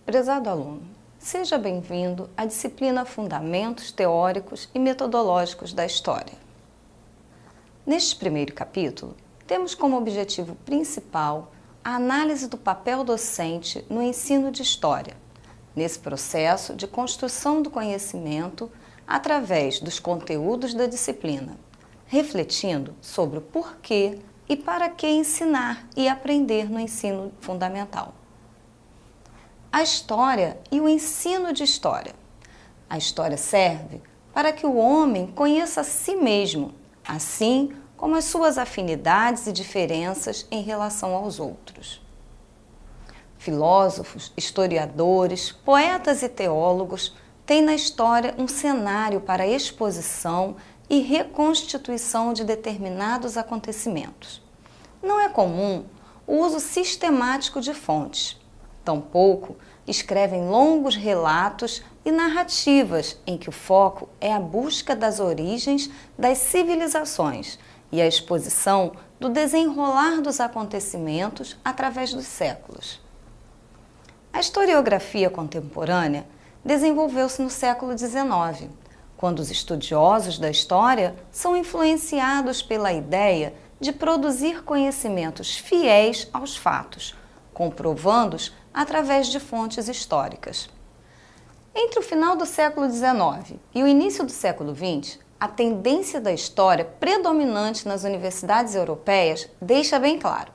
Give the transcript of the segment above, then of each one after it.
Prezado aluno, seja bem-vindo à disciplina Fundamentos Teóricos e Metodológicos da História. Neste primeiro capítulo, temos como objetivo principal a análise do papel docente no ensino de História, nesse processo de construção do conhecimento através dos conteúdos da disciplina, refletindo sobre o porquê e para que ensinar e aprender no ensino fundamental. A história e o ensino de história. A história serve para que o homem conheça a si mesmo, assim como as suas afinidades e diferenças em relação aos outros. Filósofos, historiadores, poetas e teólogos têm na história um cenário para a exposição e reconstituição de determinados acontecimentos. Não é comum o uso sistemático de fontes. Tampouco escrevem longos relatos e narrativas em que o foco é a busca das origens das civilizações e a exposição do desenrolar dos acontecimentos através dos séculos. A historiografia contemporânea desenvolveu-se no século XIX, quando os estudiosos da história são influenciados pela ideia de produzir conhecimentos fiéis aos fatos, comprovando-os através de fontes históricas. Entre o final do século XIX e o início do século XX, a tendência da história predominante nas universidades europeias deixa bem claro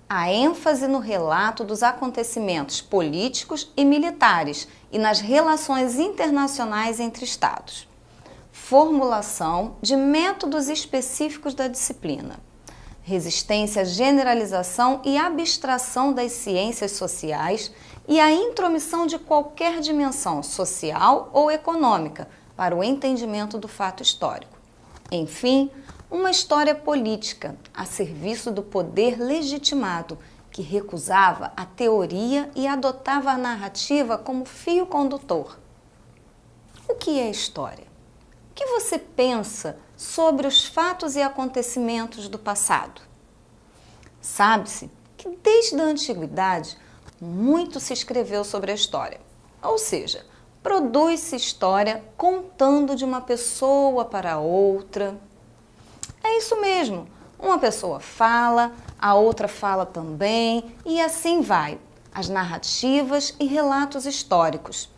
a ênfase no relato dos acontecimentos políticos e militares e nas relações internacionais entre Estados. Formulação de métodos específicos da disciplina. Resistência à generalização e abstração das ciências sociais e a intromissão de qualquer dimensão social ou econômica para o entendimento do fato histórico. Enfim, uma história política a serviço do poder legitimado, que recusava a teoria e adotava a narrativa como fio condutor. O que é história? O que você pensa sobre os fatos e acontecimentos do passado? Sabe-se que desde a antiguidade muito se escreveu sobre a história, ou seja, produz-se história contando de uma pessoa para outra. É isso mesmo, uma pessoa fala, a outra fala também e assim vai. As narrativas e relatos históricos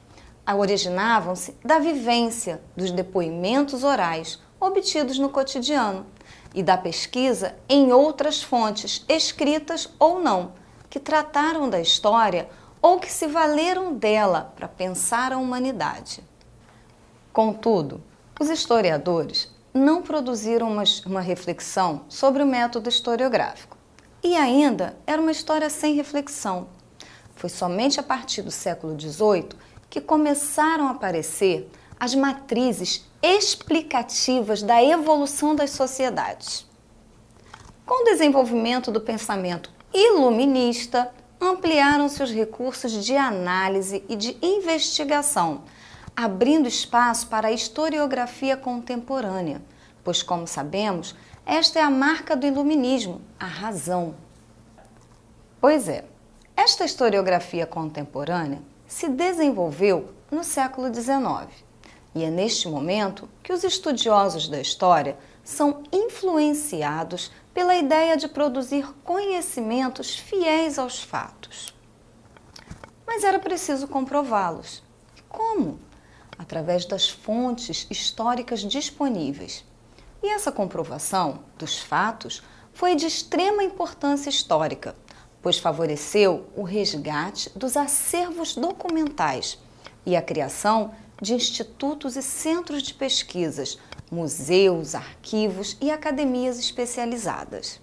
originavam-se da vivência, dos depoimentos orais obtidos no cotidiano e da pesquisa em outras fontes, escritas ou não, que trataram da história ou que se valeram dela para pensar a humanidade. Contudo, os historiadores não produziram uma reflexão sobre o método historiográfico. E ainda era uma história sem reflexão. Foi somente a partir do século XVIII que começaram a aparecer as matrizes explicativas da evolução das sociedades. Com o desenvolvimento do pensamento iluminista, ampliaram-se os recursos de análise e de investigação, abrindo espaço para a historiografia contemporânea, pois, como sabemos, esta é a marca do iluminismo, a razão. Pois é, esta historiografia contemporânea se desenvolveu no século XIX, e é neste momento que os estudiosos da história são influenciados pela ideia de produzir conhecimentos fiéis aos fatos. Mas era preciso comprová-los. Como? Através das fontes históricas disponíveis. E essa comprovação dos fatos foi de extrema importância histórica, pois favoreceu o resgate dos acervos documentais e a criação de institutos e centros de pesquisas, museus, arquivos e academias especializadas.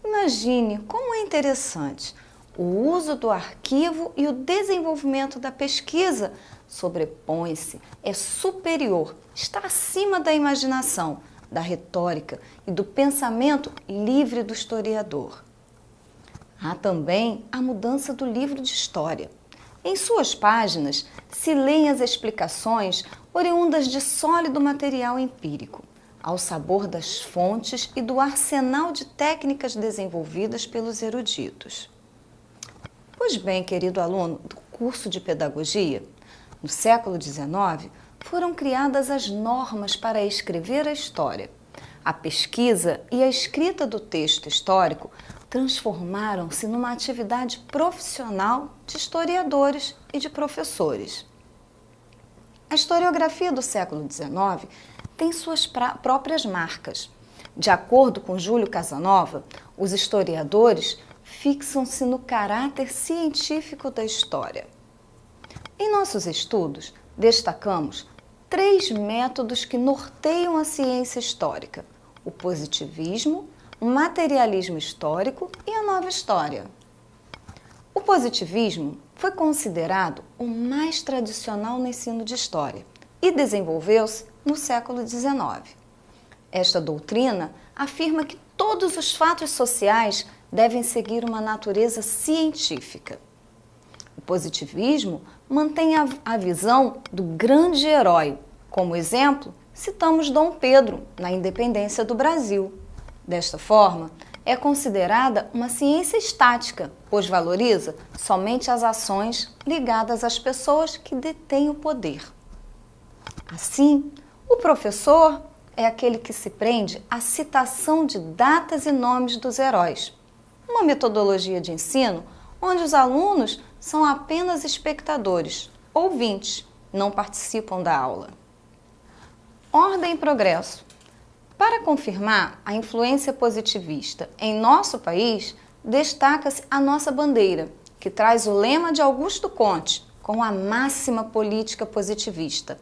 Imagine como é interessante o uso do arquivo e o desenvolvimento da pesquisa sobrepõe-se, é superior, está acima da imaginação, da retórica e do pensamento livre do historiador. Há também a mudança do livro de história. Em suas páginas se leem as explicações oriundas de sólido material empírico, ao sabor das fontes e do arsenal de técnicas desenvolvidas pelos eruditos. Pois bem, querido aluno, do curso de pedagogia? No século XIX, foram criadas as normas para escrever a história. A pesquisa e a escrita do texto histórico transformaram-se numa atividade profissional de historiadores e de professores. A historiografia do século XIX tem suas próprias marcas. De acordo com Júlio Casanova, os historiadores fixam-se no caráter científico da história. Em nossos estudos, destacamos 3 métodos que norteiam a ciência histórica: o positivismo, o materialismo histórico e a nova história. O positivismo foi considerado o mais tradicional no ensino de história e desenvolveu-se no século XIX. Esta doutrina afirma que todos os fatos sociais devem seguir uma natureza científica. O positivismo mantém a visão do grande herói. Como exemplo, citamos Dom Pedro na independência do Brasil. Desta forma, é considerada uma ciência estática, pois valoriza somente as ações ligadas às pessoas que detêm o poder. Assim, o professor é aquele que se prende à citação de datas e nomes dos heróis. Uma metodologia de ensino onde os alunos são apenas espectadores, ouvintes, não participam da aula. Ordem e progresso. Para confirmar a influência positivista em nosso país, destaca-se a nossa bandeira, que traz o lema de Augusto Conte, com a máxima política positivista: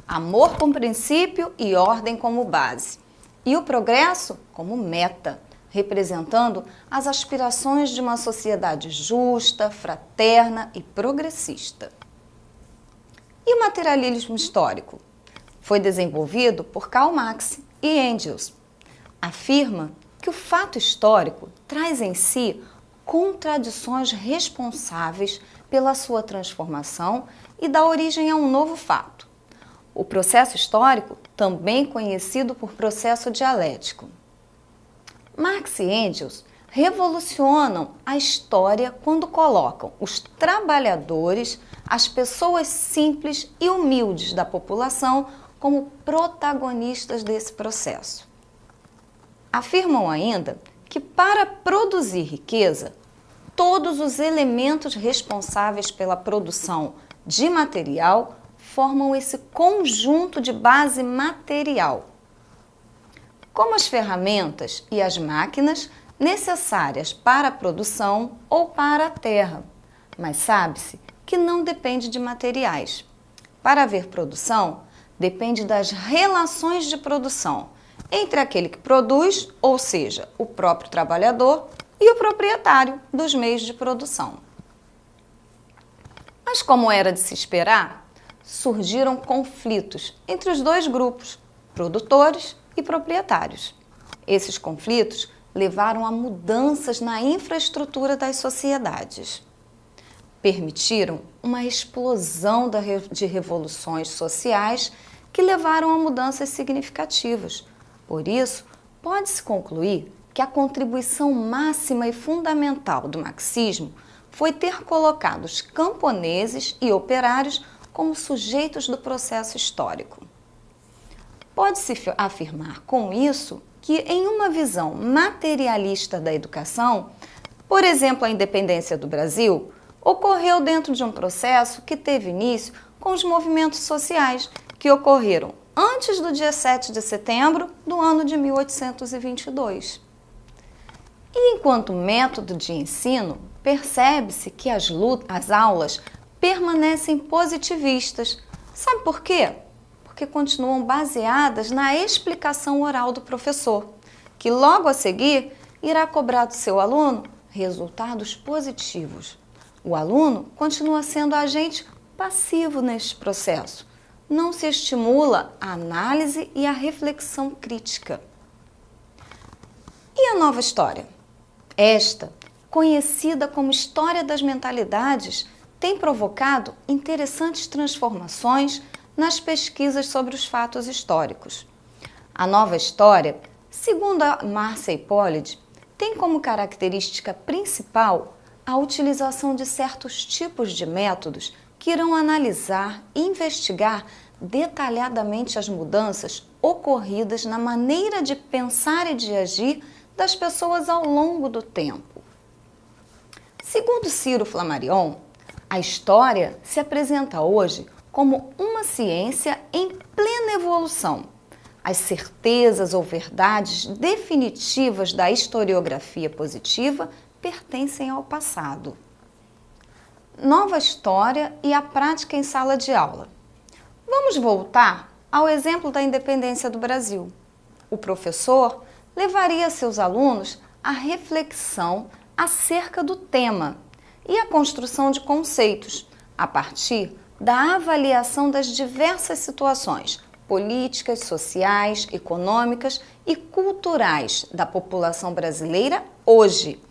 amor como princípio e ordem como base, e o progresso como meta, representando as aspirações de uma sociedade justa, fraterna e progressista. E o materialismo histórico? Foi desenvolvido por Karl Marx e Engels. Afirma que o fato histórico traz em si contradições responsáveis pela sua transformação e dá origem a um novo fato. O processo histórico, também conhecido por processo dialético. Marx e Engels revolucionam a história quando colocam os trabalhadores, as pessoas simples e humildes da população, como protagonistas desse processo. Afirmam ainda que para produzir riqueza, todos os elementos responsáveis pela produção de material formam esse conjunto de base material, como as ferramentas e as máquinas necessárias para a produção ou para a terra, mas sabe-se que não depende de materiais. Para haver produção, depende das relações de produção entre aquele que produz, ou seja, o próprio trabalhador, e o proprietário dos meios de produção. Mas como era de se esperar, surgiram conflitos entre os dois grupos, produtores e proprietários. Esses conflitos levaram a mudanças na infraestrutura das sociedades. Permitiram uma explosão de revoluções sociais que levaram a mudanças significativas. Por isso, pode-se concluir que a contribuição máxima e fundamental do marxismo foi ter colocado os camponeses e operários como sujeitos do processo histórico. Pode-se afirmar com isso que, em uma visão materialista da educação, por exemplo, a independência do Brasil ocorreu dentro de um processo que teve início com os movimentos sociais que ocorreram antes do dia 7 de setembro do ano de 1822. E enquanto método de ensino, percebe-se que as aulas permanecem positivistas. Sabe por quê? Porque continuam baseadas na explicação oral do professor, que logo a seguir irá cobrar do seu aluno resultados positivos. O aluno continua sendo agente passivo neste processo. Não se estimula a análise e a reflexão crítica. E a nova história? Esta, conhecida como história das mentalidades, tem provocado interessantes transformações nas pesquisas sobre os fatos históricos. A nova história, segundo a Márcia Hipólite, tem como característica principal a utilização de certos tipos de métodos que irão analisar e investigar detalhadamente as mudanças ocorridas na maneira de pensar e de agir das pessoas ao longo do tempo. Segundo Ciro Flammarion, a história se apresenta hoje como uma ciência em plena evolução. As certezas ou verdades definitivas da historiografia positiva pertencem ao passado. Nova história e a prática em sala de aula. Vamos voltar ao exemplo da independência do Brasil. O professor levaria seus alunos à reflexão acerca do tema e à construção de conceitos, a partir da avaliação das diversas situações políticas, sociais, econômicas e culturais da população brasileira hoje,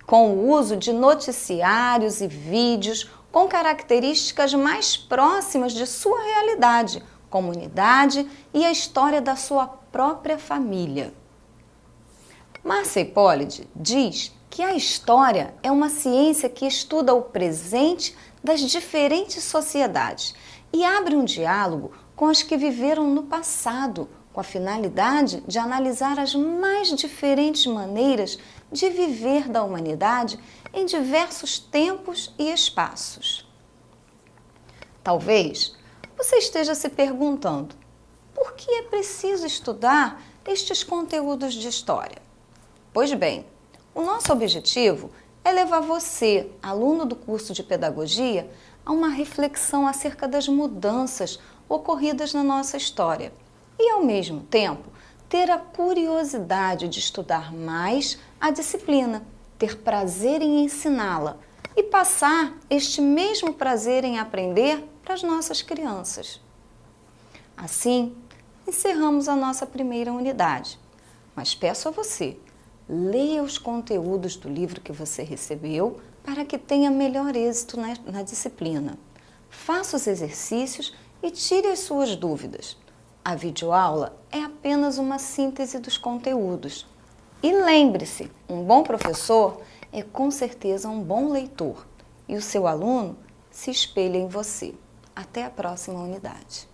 com o uso de noticiários e vídeos com características mais próximas de sua realidade, comunidade e a história da sua própria família. Márcia Hipólite diz que a história é uma ciência que estuda o presente das diferentes sociedades e abre um diálogo com as que viveram no passado, com a finalidade de analisar as mais diferentes maneiras de viver da humanidade em diversos tempos e espaços. Talvez você esteja se perguntando: por que é preciso estudar estes conteúdos de história? Pois bem, o nosso objetivo é levar você, aluno do curso de Pedagogia, a uma reflexão acerca das mudanças ocorridas na nossa história e, ao mesmo tempo, ter a curiosidade de estudar mais a disciplina, ter prazer em ensiná-la e passar este mesmo prazer em aprender para as nossas crianças. Assim, encerramos a nossa primeira unidade, mas peço a você, leia os conteúdos do livro que você recebeu para que tenha melhor êxito na disciplina. Faça os exercícios e tire as suas dúvidas. A videoaula é apenas uma síntese dos conteúdos. E lembre-se, um bom professor é com certeza um bom leitor e o seu aluno se espelha em você. Até a próxima unidade.